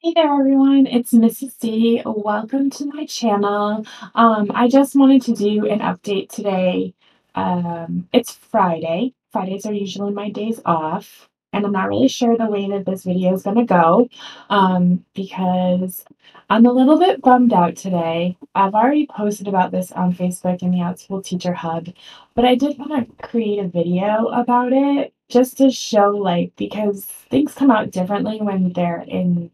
Hey there, everyone. It's Mrs. D. Welcome to my channel. I just wanted to do an update today. It's Friday. Fridays are usually my days off, and I'm not really sure the way that this video is going to go because I'm a little bit bummed out today. I've already posted about this on Facebook in the Outschool Teacher Hub, but I did want to create a video about it just to show, because things come out differently when they're in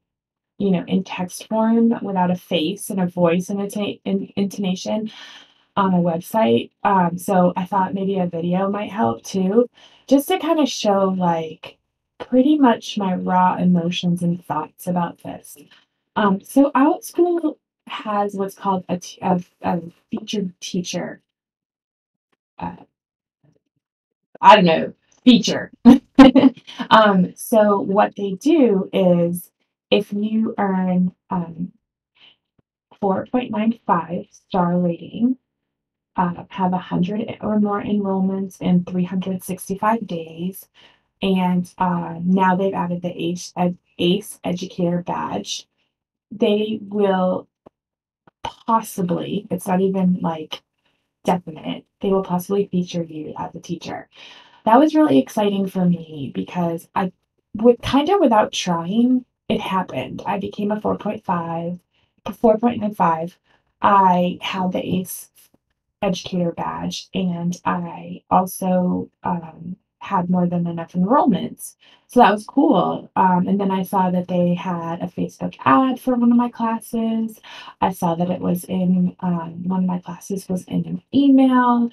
text form without a face and a voice and intonation on a website. So I thought maybe a video might help too, just to kind of show pretty much my raw emotions and thoughts about this. So Outschool has what's called a featured teacher. Uh, I don't know, feature. So what they do is if you earn 4.95 star rating, have 100 or more enrollments in 365 days, and now they've added the ACE Educator badge. They will possibly, it's not even definite, they will possibly feature you as a teacher. That was really exciting for me because I would kind of without trying, it happened. I became a 4.95. I had the ACE educator badge, and I also had more than enough enrollments. So that was cool. And then I saw that they had a Facebook ad for one of my classes. I saw that it was in one of my classes was in an email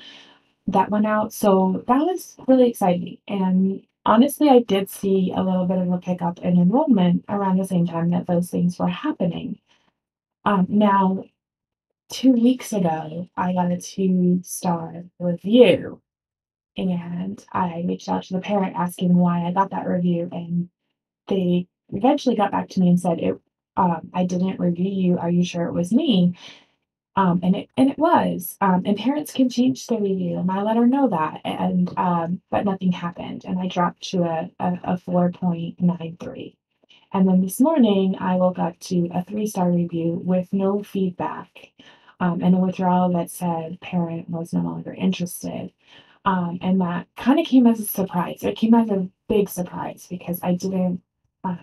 that went out. So that was really exciting. And honestly, I did see a little bit of a pickup in enrollment around the same time that those things were happening. Now, 2 weeks ago, I got a two-star review, and I reached out to the parent asking why I got that review, and they eventually got back to me and said, I didn't review you. Are you sure it was me? And it was. And parents can change their review, and I let her know that, and but nothing happened, and I dropped to a 4.93. And then this morning, I woke up to a three-star review with no feedback, and a withdrawal that said parent was no longer interested. And that kind of came as a surprise. It came as a big surprise because I didn't um,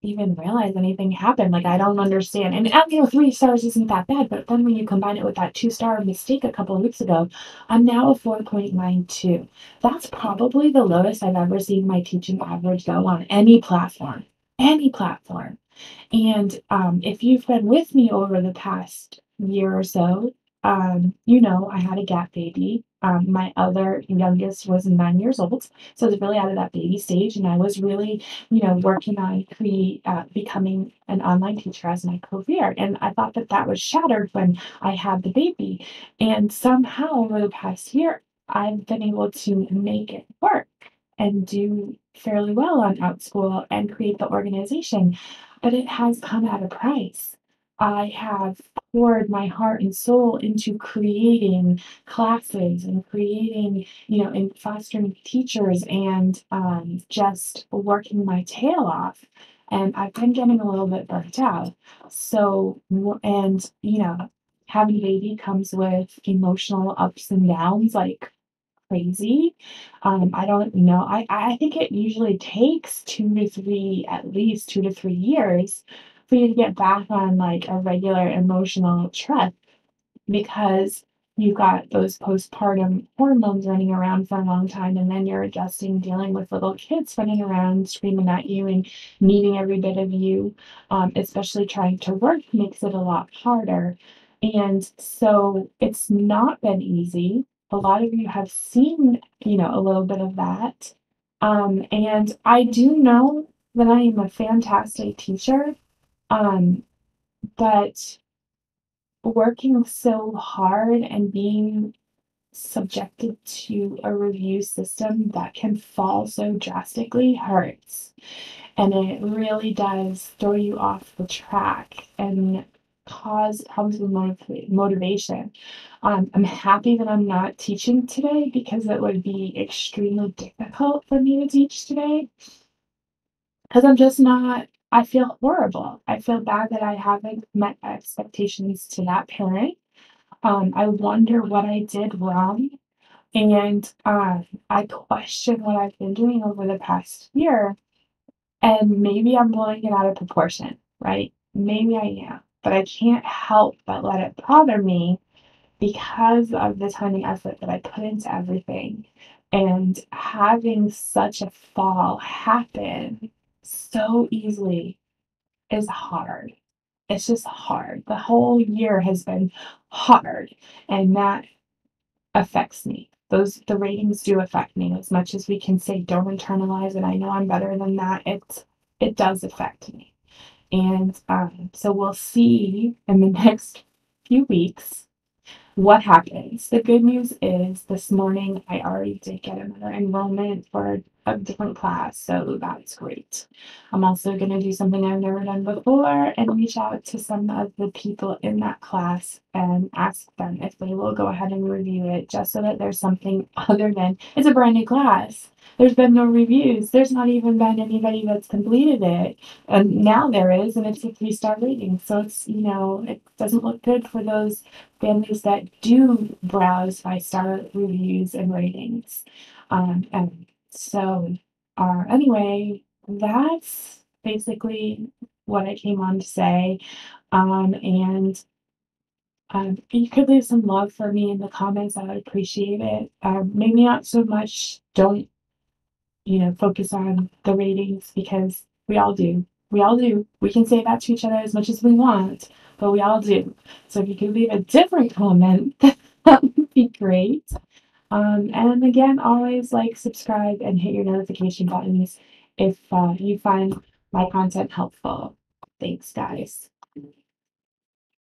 even realize anything happened. Like, I don't understand. And, 3 stars isn't that bad, but then when you combine it with that two-star mistake a couple of weeks ago, I'm now a 4.92. That's probably the lowest I've ever seen my teaching average go on any platform. Any platform. And if you've been with me over the past year or so, I had a gap baby. My other youngest was 9 years old, so I was really out of that baby stage, and I was really, working on becoming an online teacher as my career. And I thought that that was shattered when I had the baby. And somehow over the past year, I've been able to make it work and do fairly well on Outschool and create the organization, but it has come at a price. I have poured my heart and soul into creating classes and creating, and fostering teachers and just working my tail off. And I've been getting a little bit burnt out. So, and, having a baby comes with emotional ups and downs, like crazy. I don't know. I think it usually takes at least 2 to 3 years for you to get back on like a regular emotional trip because you've got those postpartum hormones running around for a long time, and then you're adjusting, dealing with little kids running around, screaming at you and needing every bit of you. Especially trying to work makes it a lot harder. And so it's not been easy. A lot of you have seen, a little bit of that. And I do know that I am a fantastic teacher. Um, but working so hard and being subjected to a review system that can fall so drastically hurts. And it really does throw you off the track and cause problems with motivation. I'm happy that I'm not teaching today because it would be extremely difficult for me to teach today because I'm just not I feel horrible. I feel bad that I haven't met expectations to that parent. I wonder what I did wrong, and I question what I've been doing over the past year, and maybe I'm blowing it out of proportion, right? Maybe I am, but I can't help but let it bother me because of the time and effort that I put into everything, and having such a fall happen so easily is hard. It's just hard. The whole year has been hard, and that affects me. The ratings do affect me as much as we can say don't internalize it. I know I'm better than that. It does affect me. And so we'll see in the next few weeks what happens. The good news is this morning I already did get another enrollment for a different class, so that's great. I'm also going to do something I've never done before and reach out to some of the people in that class and ask them if they will go ahead and review it, just so that there's something other than it's a brand new class. There's been no reviews. There's not even been anybody that's completed it. And now there is, and it's a 3-star rating. So it's, it doesn't look good for those families that do browse 5-star reviews and ratings. And so, anyway, that's basically what I came on to say. And you could leave some love for me in the comments. I would appreciate it. Maybe not so much. Don't focus on the ratings because we all do. We all do. We can say that to each other as much as we want, but we all do. So if you could leave a different comment, that would be great. And again, always like, subscribe, and hit your notification buttons if you find my content helpful. Thanks, guys.